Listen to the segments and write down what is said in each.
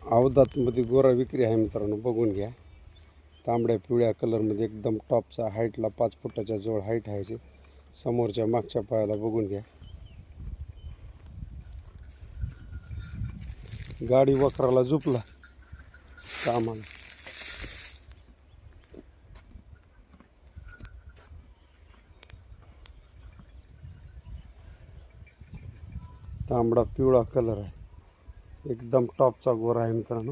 अवधातमध्ये गोरा विक्री आहे मित्रांनो, बघून घ्या. तांबड्या पिवळ्या कलरमध्ये एकदम टॉपचा, हाईटला 5 फुटाच्या जवळ हाईट आहे. समोरच्या मागच्या पायाला बघून घ्या. गाडी वखराला झुपला कामाला. तांबडा पिवळा कलर आहे, एकदम टॉपचा गोरा आहे मित्रांनो.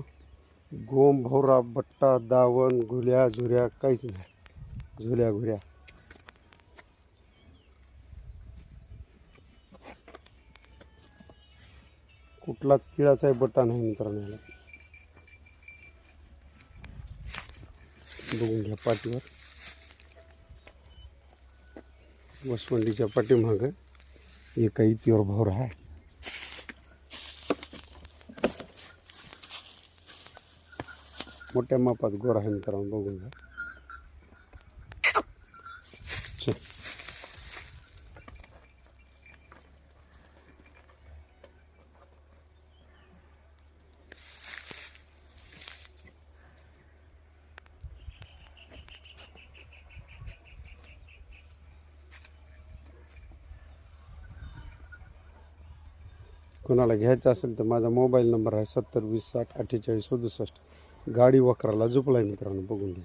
गोम भवरा बट्टा दावण घुल्या झुऱ्या काहीच नाही, झुल्या घुऱ्या. कुठला तिळाचाही बट्टा नाही मित्रांनो. याला बघून घ्या. पाठीवर वसवंडीच्या पाठीमागं एका इतीवर भवरा आहे. मोठ्या मापात गोरा आहे मित्रांनो, बघून घ्या. कोणाला घ्यायचं असेल तर माझा मोबाईल नंबर आहे 70 20 60 48 67. गाडी वखराला झुपला आहे मित्रांनो, बघून घ्या.